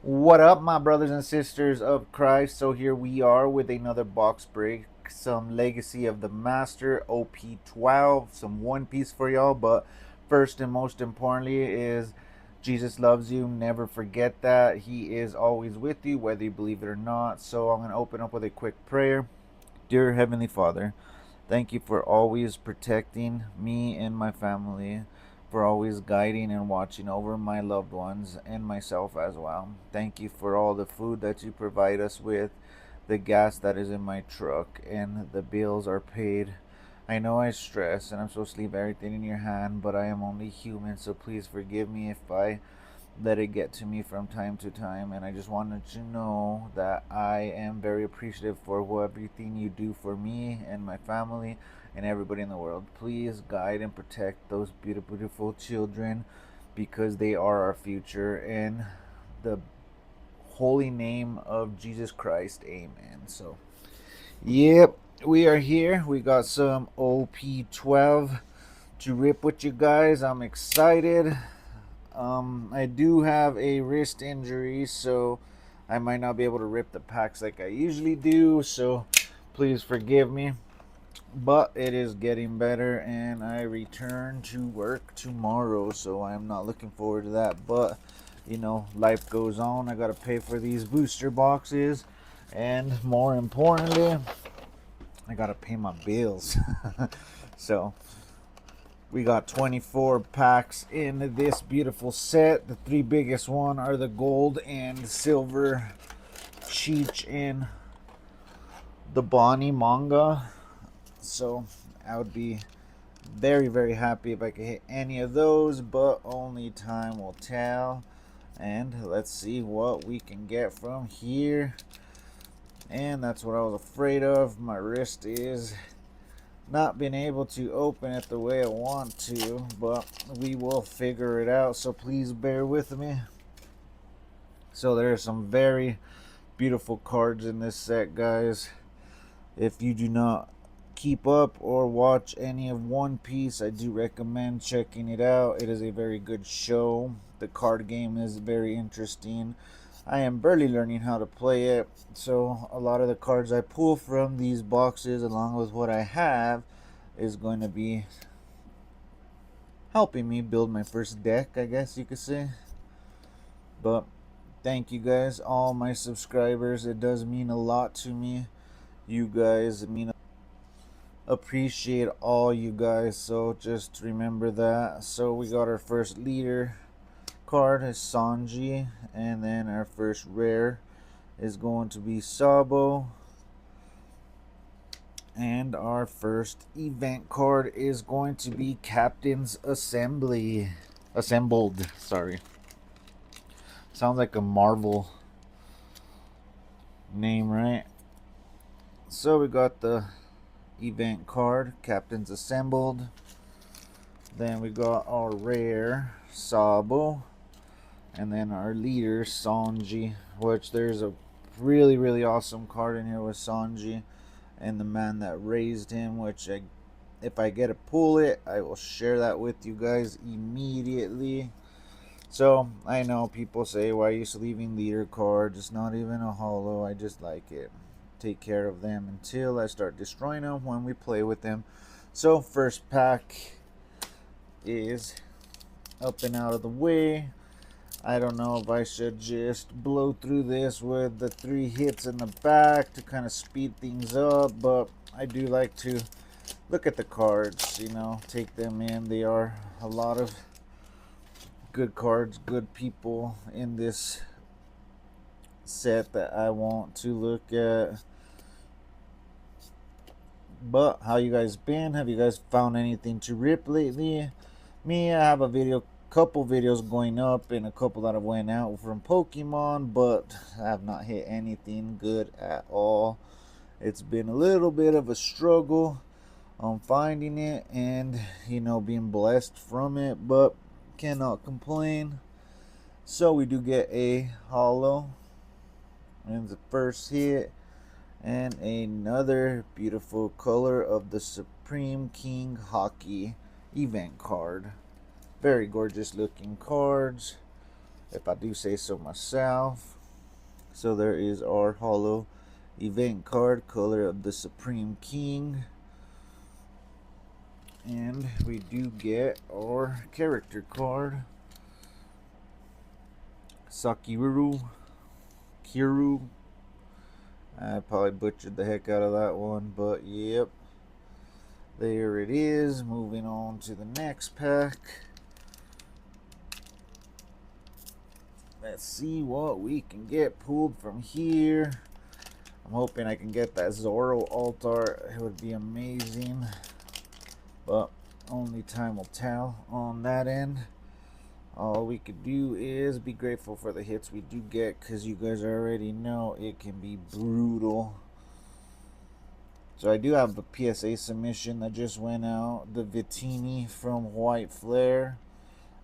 What up, my brothers and sisters of Christ? So here we are with another box break. Some Legacy of the Master OP12, some One Piece for y'all. But first and most importantly is Jesus loves you. Never forget that. He is always with you, whether you believe it or not. So I'm going to open up with a quick prayer. Dear Heavenly Father, thank you for always protecting me and my family, for always guiding and watching over my loved ones and myself as well. Thank you for all the food that you provide us with, the gas that is in my truck, and the bills are paid. I know I stress and I'm supposed to leave everything in your hand, but I am only human, so please forgive me if I let it get to me from time to time. And I just wanted to know that I am very appreciative for everything you do for me and my family and everybody in the world. Please guide and protect those beautiful, beautiful children, because they are our future. In the holy name of Jesus Christ, amen. So yep, we are here. We got some OP12 to rip with you guys. I'm excited. I do have a wrist injury, so I might not be able to rip the packs like I usually do, so please forgive me. But it is getting better, and I return to work tomorrow, so I'm not looking forward to that. But, life goes on. I gotta pay for these booster boxes, and more importantly, I gotta pay my bills. So, we got 24 packs in this beautiful set. The three biggest one are the gold and silver Cheech and the Bonnie manga. So I would be very, very happy if I could hit any of those, but only time will tell. And let's see what we can get from here. And that's what I was afraid of. My wrist is not been able to open it the way I want to, but we will figure it out, so please bear with me. So there are some very beautiful cards in this set, guys. If you do not keep up or watch any of One Piece, I do recommend checking it out. It is a very good show. The card game is very interesting. I am barely learning how to play it, so a lot of the cards I pull from these boxes, along with what I have, is going to be helping me build my first deck, I guess you could say. But thank you guys, all my subscribers. It does mean a lot to me. You guys mean, appreciate all you guys, so just remember that. So we got our first leader card is Sanji, and then our first rare is going to be Sabo, and our first event card is going to be Captain's Assembly. Assembled, sorry. Sounds like a Marvel name, right? So we got the event card, Captain's Assembled. Then we got our rare, Sabo. And then our leader, Sanji, which there's a really, really awesome card in here with Sanji and the man that raised him, which if I get to pull it, I will share that with you guys immediately. So I know people say, why are you leaving leader cards? It's not even a holo. I just like it. Take care of them until I start destroying them when we play with them. So first pack is up and out of the way. I don't know if I should just blow through this with the 3 hits in the back to kind of speed things up, but I do like to look at the cards, take them in. They are a lot of good cards, good people in this set that I want to look at. But how you guys been? Have you guys found anything to rip lately? Me, I have a couple videos going up and a couple that have went out from Pokemon, but I have not hit anything good at all. It's been a little bit of a struggle on finding it and being blessed from it, but cannot complain. So we do get a holo in the first hit, and another beautiful color of the Supreme King Hockey event card. Very gorgeous looking cards, if I do say so myself. So there is our holo event card, color of the Supreme King. And we do get our character card, Sakiru Kiru. I probably butchered the heck out of that one, but yep. There it is. Moving on to the next pack. Let's see what we can get pulled from here. I'm hoping I can get that Zoro Altar. It would be amazing. But only time will tell on that end. All we could do is be grateful for the hits we do get, because you guys already know it can be brutal. So I do have a PSA submission that just went out. The Vittini from White Flare.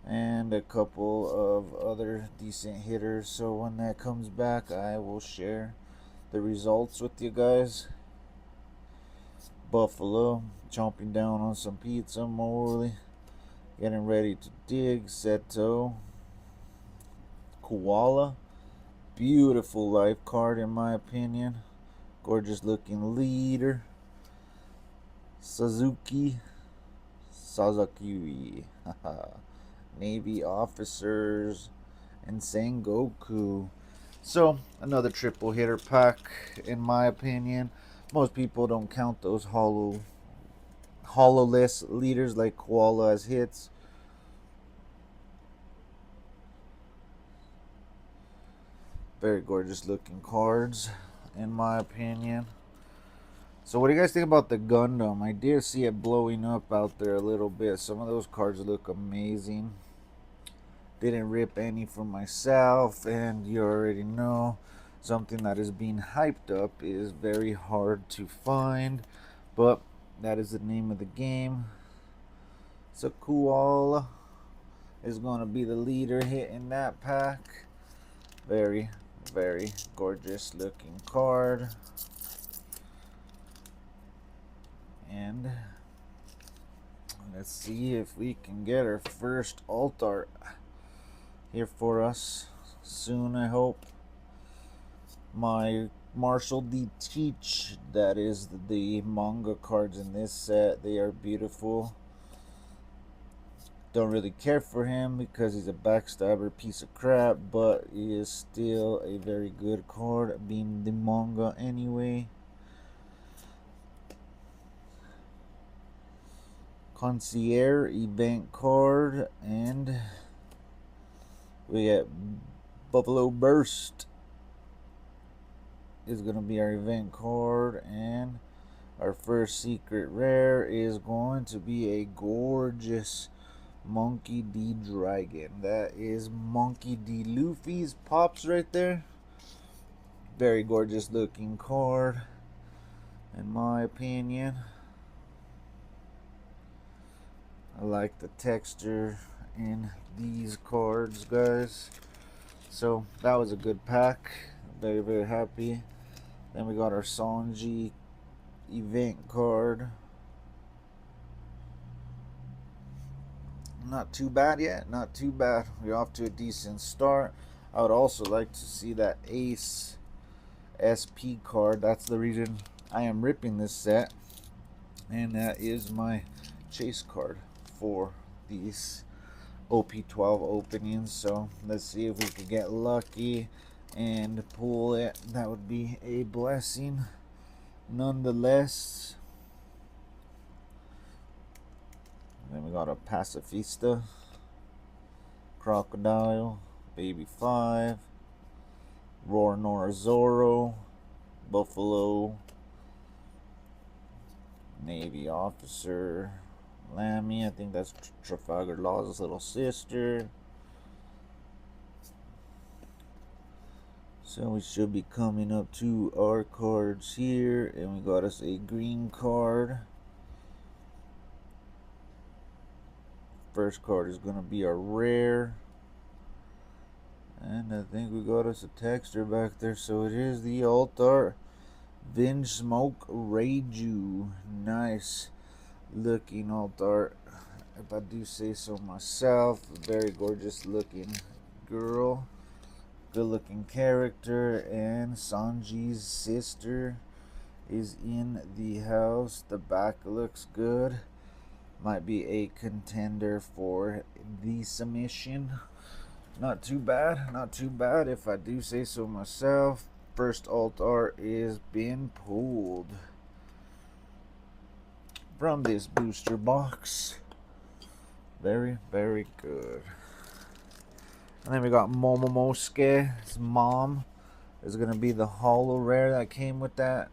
And a couple of other decent hitters. So when that comes back, I will share the results with you guys. Buffalo, chomping down on some pizza, Morley. Getting ready to dig. Seto. Koala. Beautiful life card in my opinion. Gorgeous looking leader. Sazaki. Navy officers. And Sengoku. So another triple hitter pack in my opinion. Most people don't count those hololess leaders like Koala as hits. Very gorgeous looking cards in my opinion. So what do you guys think about the Gundam? I did see it blowing up out there a little bit. Some of those cards look amazing. Didn't rip any for myself, and you already know something that is being hyped up is very hard to find, but that is the name of the game. So Koala is going to be the leader hit in that pack. Very, very gorgeous looking card. And let's see if we can get our first alt art here for us soon, I hope. My Marshall D. Teach, that is the manga cards in this set. They are beautiful. Don't really care for him because he's a backstabber piece of crap, but he is still a very good card, being the manga anyway. Concierge event card, and we got Buffalo Burst is going to be our event card, and our first secret rare is going to be a gorgeous Monkey D. Dragon. That is Monkey D. Luffy's pops right there. Very gorgeous looking card in my opinion. I like the texture in these cards, guys. So that was a good pack. Very, very happy. Then we got our Sanji event card. Not too bad yet. Not too bad. We're off to a decent start. I would also like to see that Ace SP card. That's the reason I am ripping this set. And that is my chase card for these OP12 openings. So let's see if we could get lucky and pull it. That would be a blessing nonetheless. Then we got a Pacifista, Crocodile, Baby 5, Roronoa Zoro, Buffalo, Navy Officer, Lammy, I think that's Trafalgar Law's little sister. So we should be coming up to our cards here, and we got us a green card. First card is going to be our rare. And I think we got us a texture back there, so it is the Altar Vinsmoke Reiju. Nice looking Altar, if I do say so myself. Very gorgeous looking girl. Good looking character. And Sanji's sister is in the house. The back looks good. Might be a contender for the submission. Not too bad, not too bad if I do say so myself. First alt art is being pulled from this booster box. Very, very good. And then we got Momomosuke. His mom is going to be the holo rare that came with that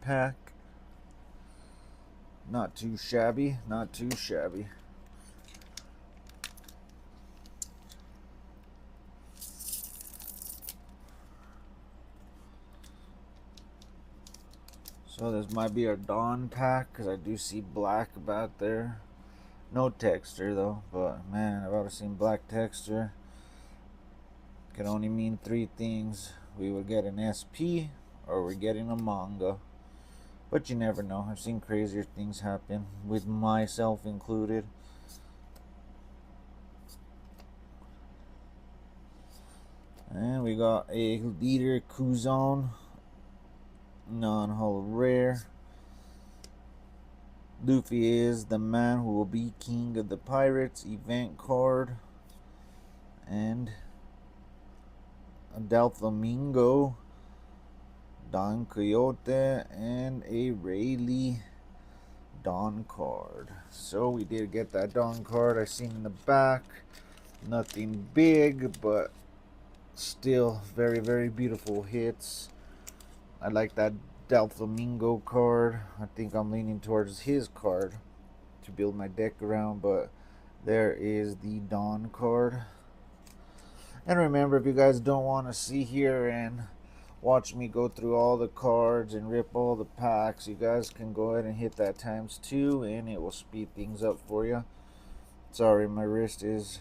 pack. Not too shabby, not too shabby. So this might be our Dawn pack, because I do see black about there. No texture though, but man, I've already seen black texture. Can only mean three things. We would get an SP, or we're getting a manga. But you never know. I've seen crazier things happen, with myself included. And we got a leader Kuzon, non-holo rare. Luffy is the man who will be king of the pirates event card. And a Doflamingo, Don Quixote, and a Rayleigh Dawn card. So we did get that Dawn card. I seen in the back. Nothing big, but still very, very beautiful hits. I like that Doflamingo card. I think I'm leaning towards his card to build my deck around, but there is the Dawn card. And remember, if you guys don't want to see here and watch me go through all the cards and rip all the packs, you guys can go ahead and hit that ×2 and it will speed things up for you. Sorry, my wrist is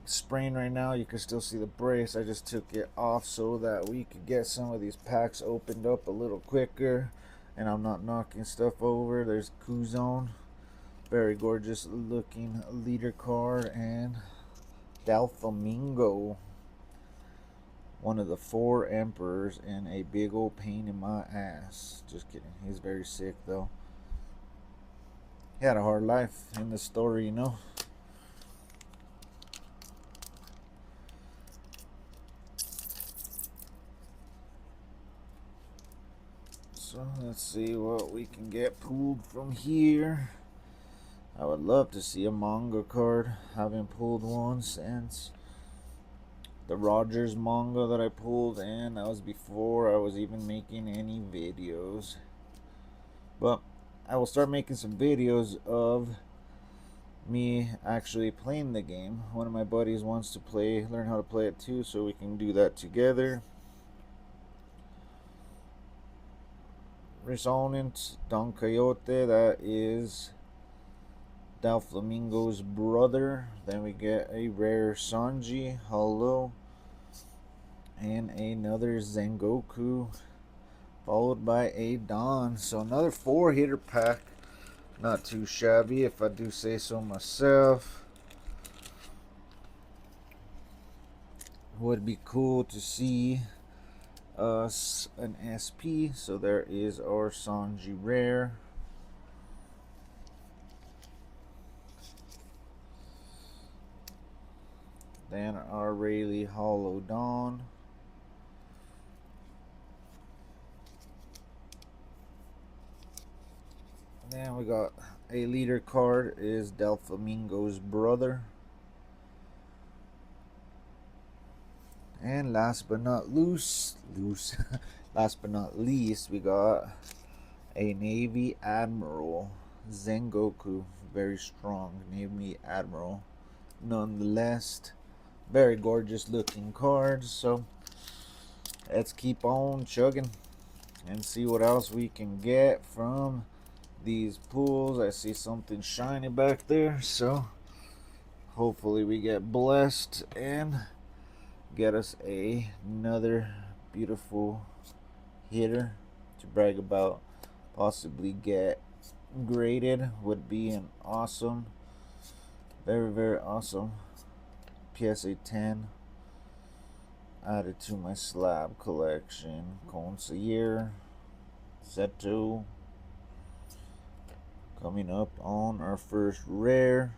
sprained right now. You can still see the brace. I just took it off so that we could get some of these packs opened up a little quicker and I'm not knocking stuff over. There's Kuzon, very gorgeous looking leader card, and Doflamingo, one of the 4 emperors, and a big old pain in my ass. Just kidding, he's very sick though. He had a hard life in the story, you know. So let's see what we can get pulled from here. I would love to see a manga card. Haven't pulled one since the Rogers manga that I pulled, and that was before I was even making any videos. But I will start making some videos of me actually playing the game. One of my buddies wants to learn how to play it too, so we can do that together. Resonant Don Quixote, that is Doflamingo's brother. Then we get a rare Sanji, Hello, and another Sengoku, followed by a Dawn. So another 4-hitter pack. Not too shabby if I do say so myself. Would be cool to see us an SP. So there is our Sanji rare. Then our Rayleigh Holo Dawn. Then we got a leader card, is Doflamingo's brother. And last but not least, last but not least, we got a Navy Admiral, Sengoku. Very strong Navy Admiral. Nonetheless, very gorgeous looking cards. So let's keep on chugging and see what else we can get from these pools. I see something shiny back there, so hopefully we get blessed and get us another beautiful hitter to brag about. Possibly get graded would be an awesome, very, very awesome PSA 10 added to my slab collection. Consigliere, Zeto. Coming up on our first rare.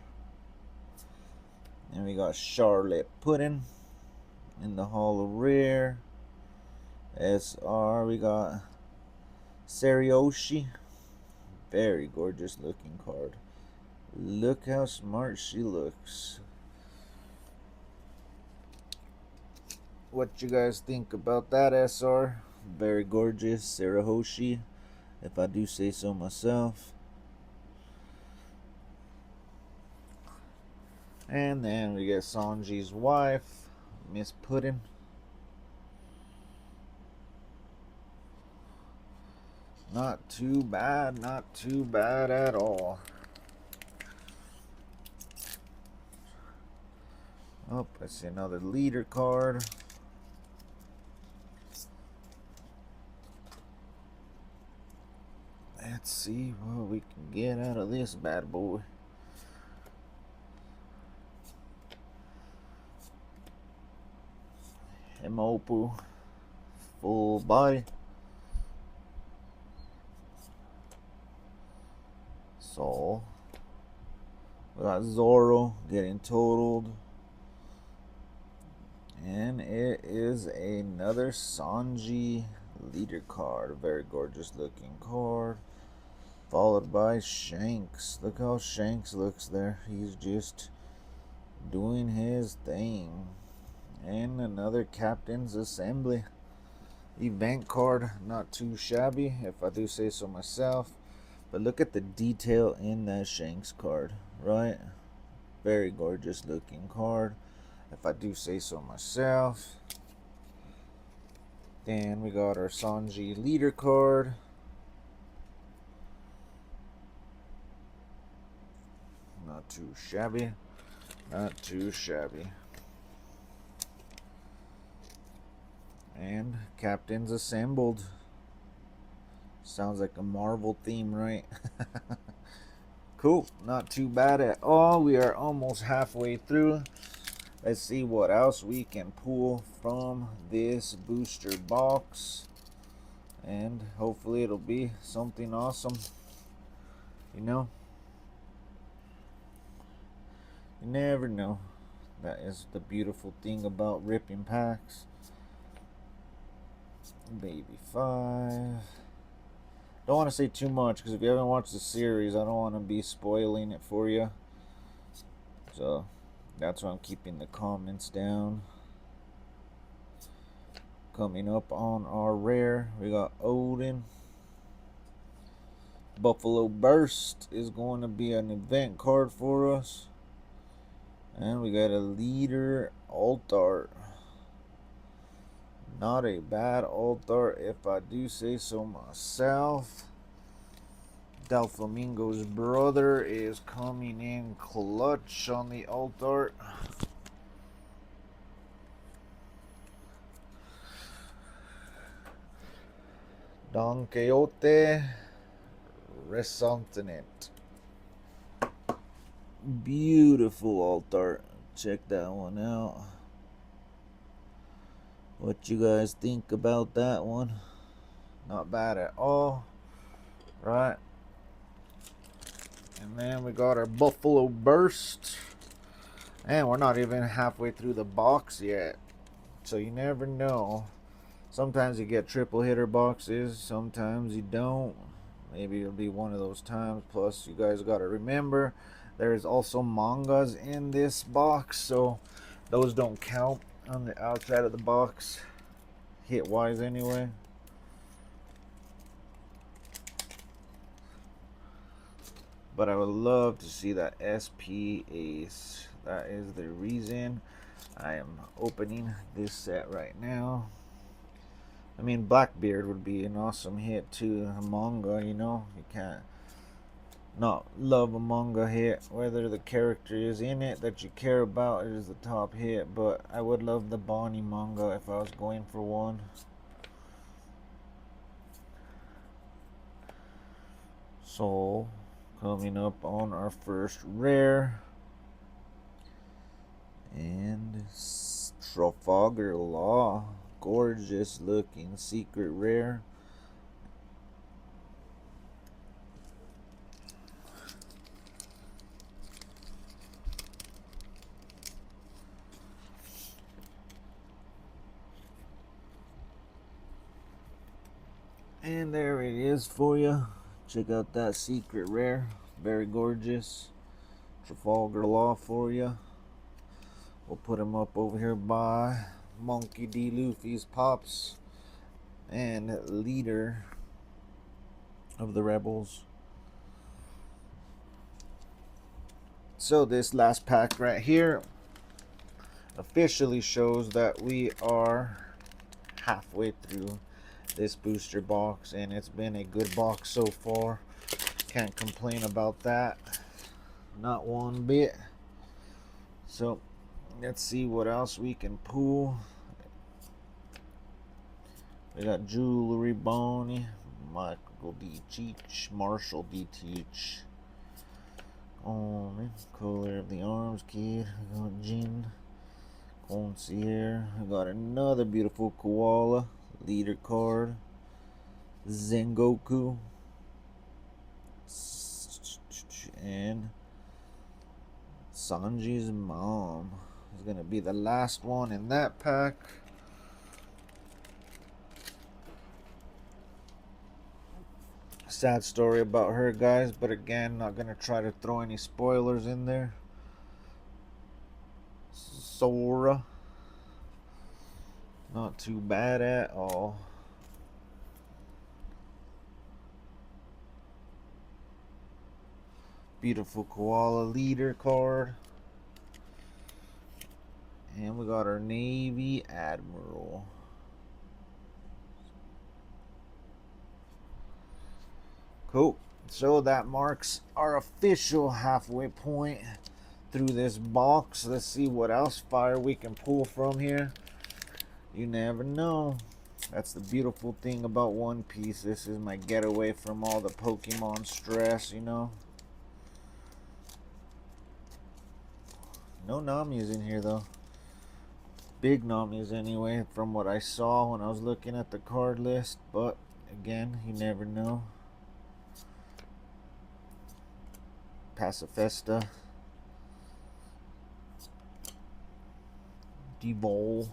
And we got Charlotte Pudding in the Hall of Rare. SR, we got Sarioshi. Very gorgeous looking card. Look how smart she looks. What you guys think about that, SR? Very gorgeous. Sarioshi, if I do say so myself. And then we get Sanji's wife, Miss Puddin'. Not too bad, not too bad at all. Oh, I see another leader card. Let's see what we can get out of this bad boy. Emopu, full body. Soul. We got Zoro getting totaled. And it is another Sanji leader card. A very gorgeous looking card. Followed by Shanks. Look how Shanks looks there. He's just doing his thing. And another Captain's Assembly event card. Not too shabby, if I do say so myself. But look at the detail in that Shanks card, right? Very gorgeous looking card, if I do say so myself. Then we got our Sanji leader card. Not too shabby. Not too shabby. And Captains Assembled. Sounds like a Marvel theme, right? Cool. Not too bad at all. We are almost halfway through. Let's see what else we can pull from this booster box. And hopefully it'll be something awesome. You know? You never know. That is the beautiful thing about ripping packs. Baby 5. Don't want to say too much because if you haven't watched the series, I don't want to be spoiling it for you. So that's why I'm keeping the comments down. Coming up on our rare, we got Odin. Buffalo Burst is going to be an event card for us. And we got a leader alt art. Not a bad alt art, if I do say so myself. Doflamingo's brother is coming in clutch on the alt art. Don Quixote Resentment. Beautiful alt art. Check that one out. What you guys think about that one? Not bad at all, right? And then we got our Buffalo Burst. And we're not even halfway through the box yet. So you never know. Sometimes you get triple hitter boxes. Sometimes you don't. Maybe it'll be one of those times. Plus, you guys got to remember, there's also mangas in this box. So those don't count on the outside of the box, hit wise anyway. But I would love to see that SP Ace. That is the reason I am opening this set right now. I mean, Blackbeard would be an awesome hit too. A manga, you know, you can't not love a manga hit, whether the character is in it that you care about is the top hit. But I would love the Bonnie manga if I was going for one. So coming up on our first rare, and Trafalgar Law. Gorgeous looking secret rare. And there it is for you. Check out that secret rare. Very gorgeous. Trafalgar Law for you. We'll put him up over here by Monkey D. Luffy's Pops and leader of the Rebels. So this last pack right here officially shows that we are halfway through this booster box, and it's been a good box so far. Can't complain about that, not one bit. So let's see what else we can pull. We got Jewelry Boney, Michael D. Cheech, Marshall D. Teach, Color of the Arms Kid. We got Jin Concierge. We got another beautiful koala leader card. Zengoku and Sanji's mom is gonna be the last one in that pack. Sad story about her, guys, but again, not gonna try to throw any spoilers in there. Sora, not too bad at all. Beautiful koala leader card. And we got our Navy Admiral. Cool. So that marks our official halfway point through this box. Let's see what else fire we can pull from here. You never know. That's the beautiful thing about One Piece. This is my getaway from all the Pokemon stress, you know. No Nami's in here though. Big Nami's anyway, from what I saw when I was looking at the card list. But again, you never know. Pacifesta, Devol,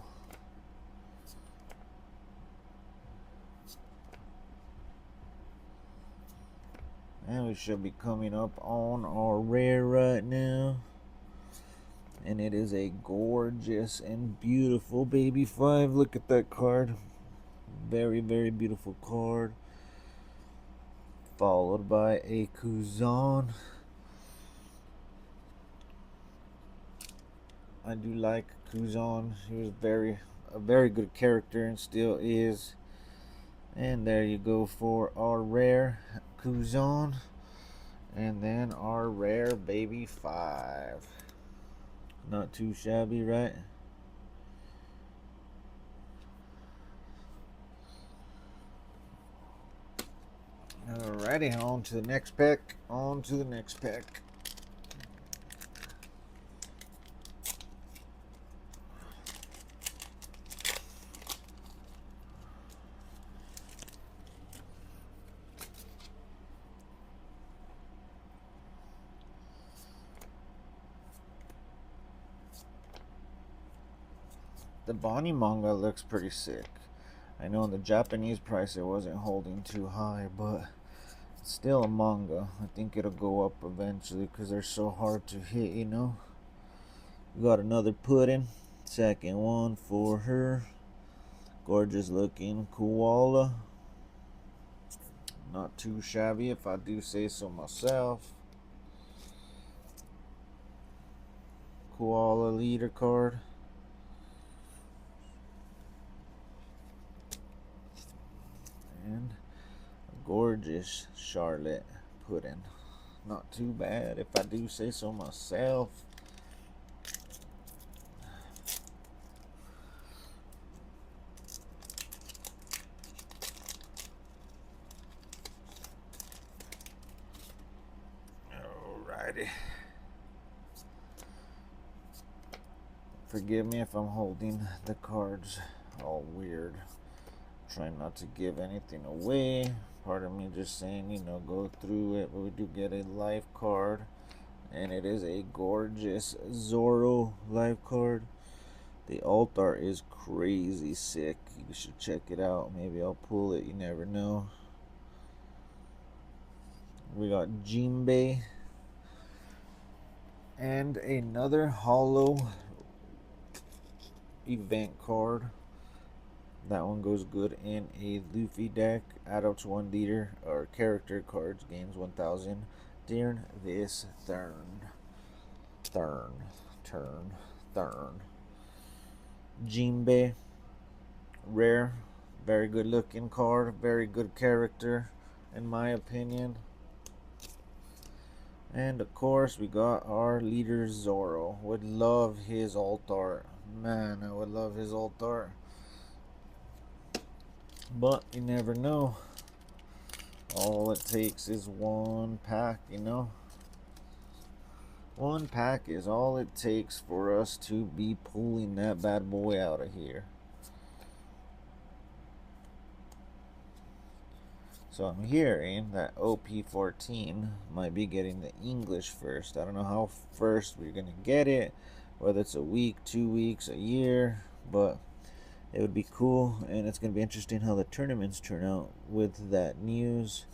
and we should be coming up on our rare right now, and it is a gorgeous and beautiful baby 5. Look at that card. Very, very beautiful card, followed by a Kuzan. I do like Kuzan. He was a very good character and still is. And there you go for our rare Kuzan. And then our rare baby 5. Not too shabby, right? Alrighty, on to the next pack. On to the next pack. The Bonnie manga looks pretty sick. I know in the Japanese price it wasn't holding too high, but it's still a manga. I think it'll go up eventually because they're so hard to hit, you know. We got another Puddin'. Second one for her. Gorgeous looking koala. Not too shabby if I do say so myself. Koala leader card. And a gorgeous Charlotte Puddin'. Not too bad if I do say so myself. Alrighty. Forgive me if I'm holding the cards all weird. Trying not to give anything away. Part of me just saying, you know, go through it. But we do get a life card. And it is a gorgeous Zoro life card. The altar is crazy sick. You should check it out. Maybe I'll pull it. You never know. We got Jinbei. And another hollow event card. That one goes good in a Luffy deck. Add up to 1 leader or character cards. Gains 1000 during this turn. Jinbei. Rare. Very good looking card. Very good character, in my opinion. And of course, we got our leader Zoro. Would love his alt art. Man, I would love his alt art. But you never know. All it takes is 1 pack, you know. 1 pack is all it takes for us to be pulling that bad boy out of here. So I'm hearing that OP14 might be getting the English first. I don't know how first we're going to get it, whether it's a week, 2 weeks, a year, but it would be cool, and it's going to be interesting how the tournaments turn out with that news.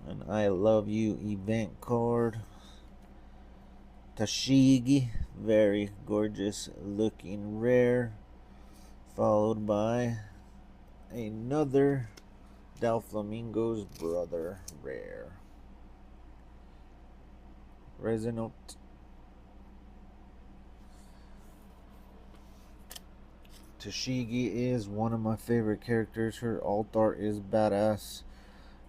An I Love You event card. Tashigi, very gorgeous looking rare, followed by another Doflamingo's brother rare. Resonant. Tashigi is one of my favorite characters. Her alt art is badass.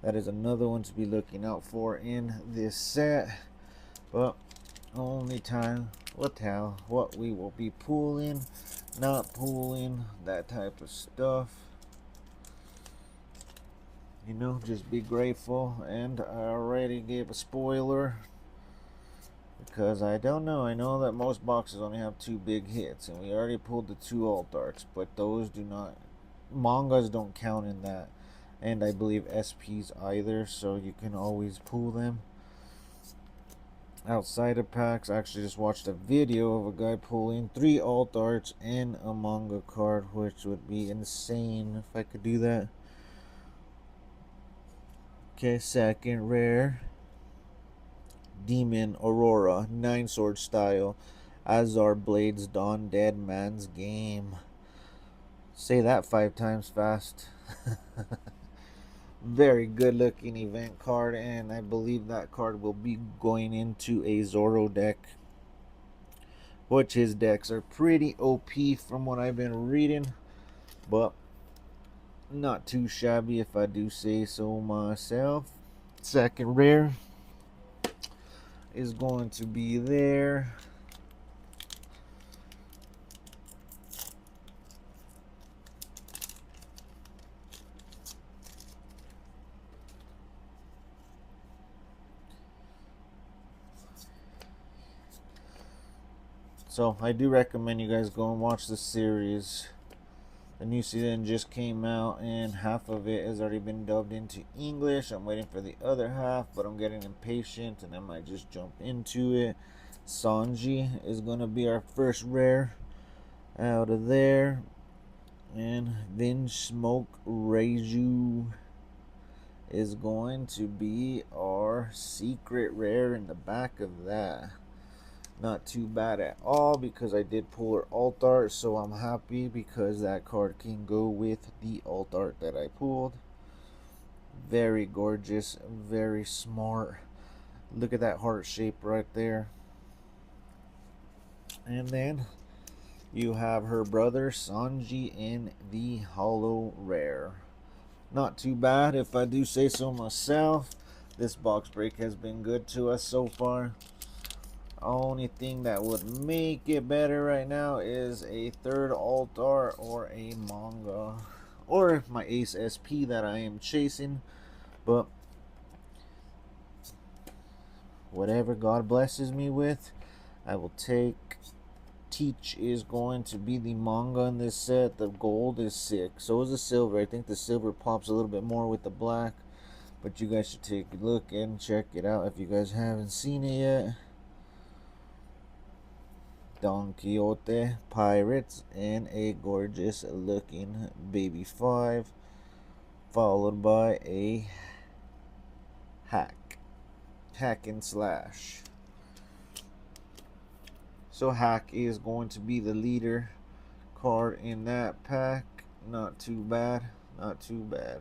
That is another one to be looking out for in this set. But only time will tell what we will be pulling, not pulling, that type of stuff. You know, just be grateful. And I already gave a spoiler because I don't know. I know that most boxes only have 2 big hits, and we already pulled the 2 alt arts, but those do not, mangas don't count in that, and I believe SPs either, so you can always pull them outside of packs. I actually just watched a video of a guy pulling 3 alt arts and a manga card, which would be insane if I could do that. Okay, second rare. Demon Aurora, 9 sword style. Azar Blades Dawn Dead Man's Game. Say that 5 times fast. Very good looking event card, and I believe that card will be going into a Zoro deck, which his decks are pretty OP from what I've been reading, but not too shabby if I do say so myself. Second rare is going to be there. So I do recommend you guys go and watch the series. The new season just came out, and half of it has already been dubbed into English. I'm waiting for the other half, but I'm getting impatient and I might just jump into it. Sanji is going to be our first rare out of there. And then Smoke Reiju is going to be our secret rare in the back of that. Not too bad at all, because I did pull her alt art, so I'm happy because that card can go with the alt art that I pulled. Very gorgeous, very smart. Look at that heart shape right there. And then you have her brother Sanji in the hollow rare. Not too bad if I do say so myself. This box break has been good to us so far. Only thing that would make it better right now is a third alt art or a manga, or my Ace SP that I am chasing. But whatever God blesses me with, I will take Teach is going to be the manga in this set. The gold is sick. So is the silver. I think the silver pops a little bit more with the black. But you guys should take a look and check it out if you guys haven't seen it yet. Don Quixote, Pirates, and a gorgeous looking Baby 5. Followed by a Hack and Slash. So Hack is going to be the leader card in that pack. Not too bad. Not too bad.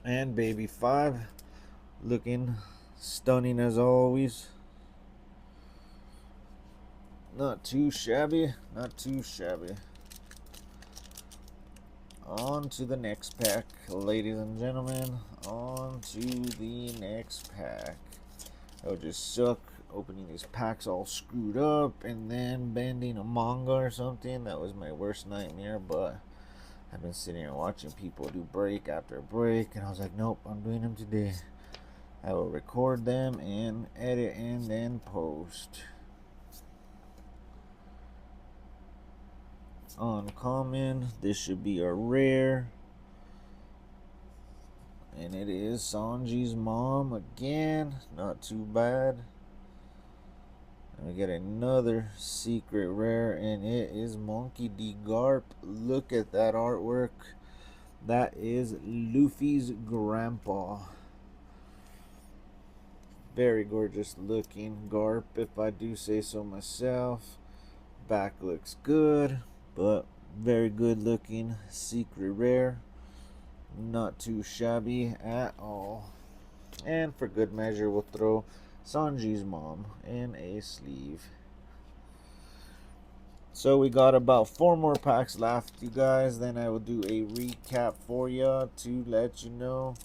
And Baby 5 looking stunning as always. Not too shabby. Not too shabby. On to the next pack, ladies and gentlemen. On to the next pack. That would just suck opening these packs all screwed up and then bending a manga or something. That was my worst nightmare, but I've been sitting here watching people do break after break, and I was like, nope, I'm doing them today. I will record them and edit and then post. Uncommon. This should be a rare. And it is Sanji's mom again. Not too bad. And we get another secret rare, and it is Monkey D. Garp. Look at that artwork. That is Luffy's grandpa. Very gorgeous looking Garp, if I do say so myself. Back looks good, but very good looking secret rare. Not too shabby at all. And for good measure, we'll throw Sanji's mom in a sleeve. So we got about 4 more packs left, you guys. Then I will do a recap for you to let you know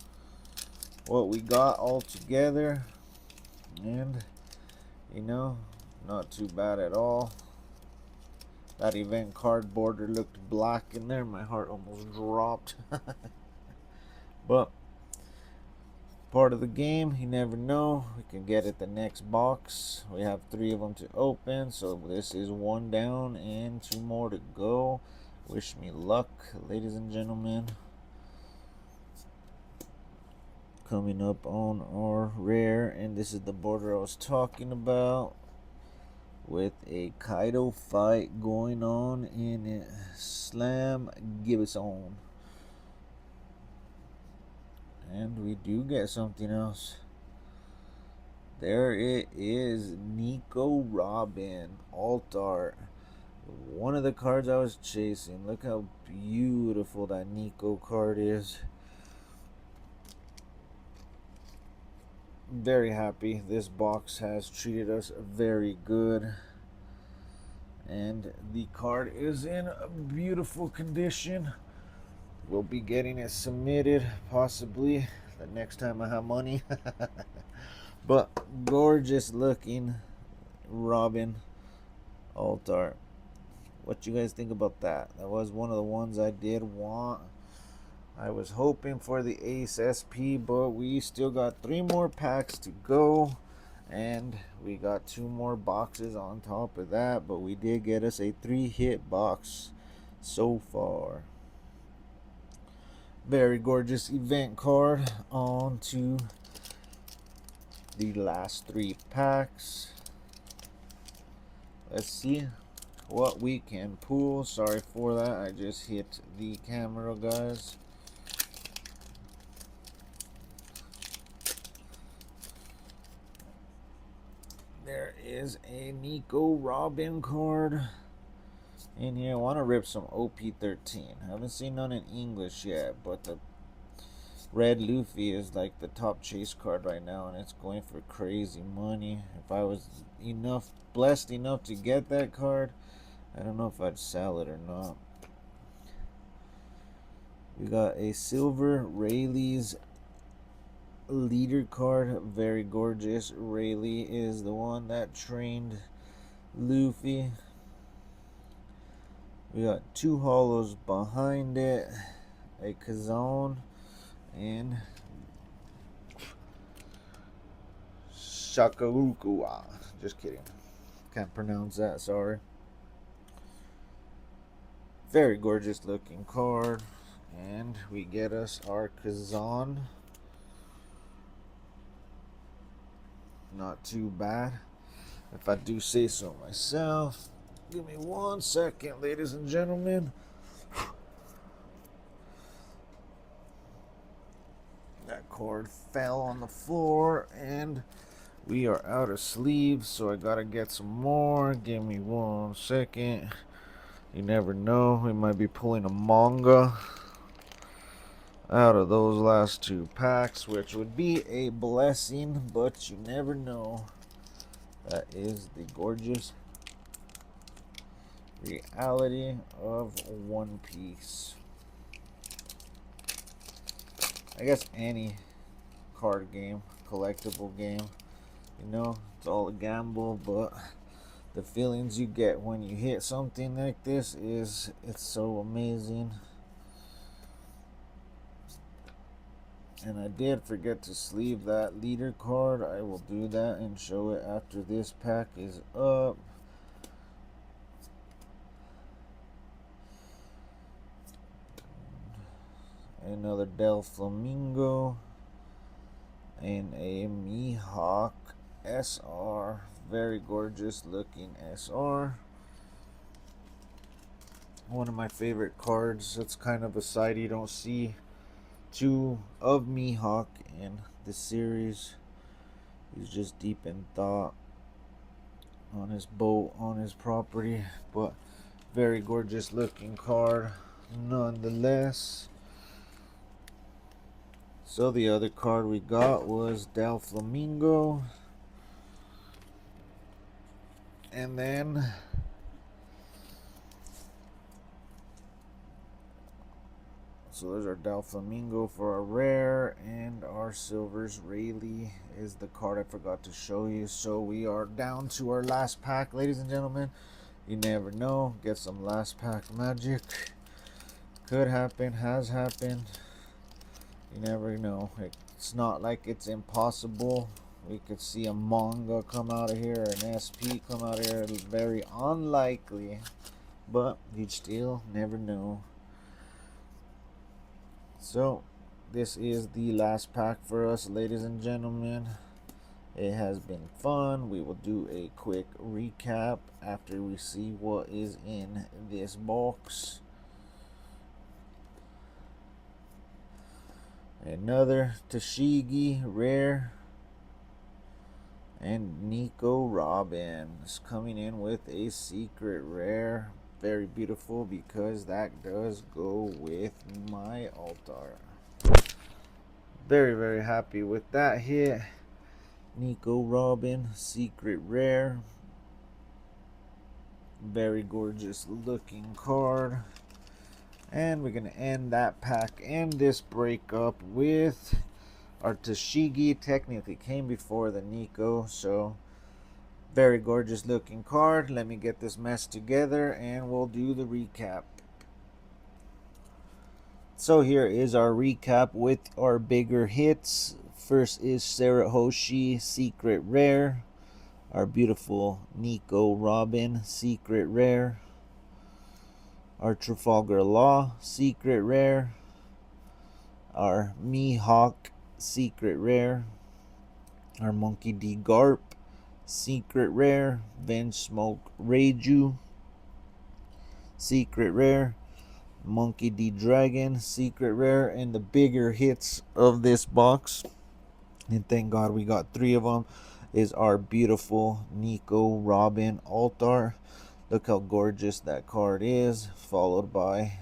what we got all together. And, you know, not too bad at all. That event card border looked black in there. My heart almost dropped. But part of the game, you never know. We can get it the next box. We have 3 of them to open, so this is 1 down and 2 more to go. Wish me luck, ladies and gentlemen. Coming up on our rare, and this is the border I was talking about, with a Kaido fight going on in it. Slam Gibson. And we do get something else. There it is. Nico Robin. Alt art. One of the cards I was chasing. Look how beautiful that Nico card is. Very happy. This box has treated us very good. And the card is in a beautiful condition. We'll be getting it submitted possibly the next time I have money. But gorgeous looking Robin alt art. What you guys think about that? That was one of the ones I did want. I was hoping for the Ace SP, but we still got 3 more packs to go. And we got 2 more boxes on top of that. But we did get us a 3-hit box so far. Very gorgeous event card. On to the last 3 packs. Let's see what we can pull. Sorry for that. I just hit the camera, guys. There is a Nico Robin card in here. I want to rip some OP13. I haven't seen none in English yet, but the Red Luffy is like the top chase card right now, and it's going for crazy money. If I was blessed enough to get that card, I don't know if I'd sell it or not. We got a silver Rayleigh's leader card. Very gorgeous. Rayleigh is the one that trained Luffy. We got 2 holos behind it, a Kazone, and Shakarukua. Just kidding. Can't pronounce that, sorry. Very gorgeous looking card. And we get us our Kazan. Not too bad, if I do say so myself. Give me 1 second, ladies and gentlemen. That card fell on the floor and we are out of sleeves, so I gotta get some more. Give me 1 second. You never know, we might be pulling a manga out of those last 2 packs, which would be a blessing, but you never know. That is the gorgeous reality of One Piece. I guess any card game, collectible game, you know, it's all a gamble, but the feelings you get when you hit something like this it's so amazing. And I did forget to sleeve that leader card. I will do that and show it after this pack is up. Another Doflamingo and a Mihawk SR. Very gorgeous looking SR. One of my favorite cards. That's kind of a side you don't see too of Mihawk in the series. He's just deep in thought on his boat, on his property, but very gorgeous looking card nonetheless. So the other card we got was Doflamingo, and then so there's our Doflamingo for our rare, and our silvers Rayleigh is the card I forgot to show you. So we are down to our last pack, ladies and gentlemen. You never know, get some last pack magic. Could happen, has happened. You never know. It's not like it's impossible. We could see a manga come out of here, an SP come out of here. Very unlikely, but you'd still never know. So this is the last pack for us, ladies and gentlemen. It has been fun. We will do a quick recap after we see what is in this box. Another Tashigi rare, and Nico Robin is coming in with a secret rare. Very beautiful because that does go with my altar. Very, very happy with that hit. Nico Robin, secret rare. Very gorgeous looking card. And we're going to end that pack and this breakup with our Tashigi. Technically came before the Nico, so very gorgeous looking card. Let me get this mess together and we'll do the recap. So here is our recap with our bigger hits. First is Sarah Hoshi, secret rare. Our beautiful Nico Robin, secret rare. Our Trafalgar Law, secret rare. Our Mihawk, secret rare. Our Monkey D. Garp, secret rare. Vinsmoke Reiju, secret rare. Monkey D. Dragon, secret rare. And the bigger hits of this box, and thank God we got 3 of them, is our beautiful Nico Robin altar. Look how gorgeous that card is, followed by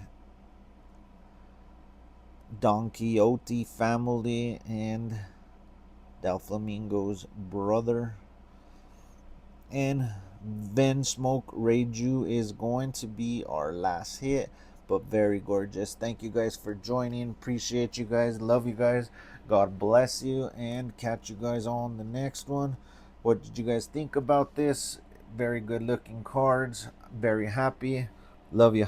Don Quixote family and Doflamingo's brother. And Vinsmoke Reiju is going to be our last hit, but very gorgeous. Thank you guys for joining. Appreciate you guys. Love you guys. God bless you, and catch you guys on the next one. What did you guys think about this? Very good looking cards. Very happy. Love you.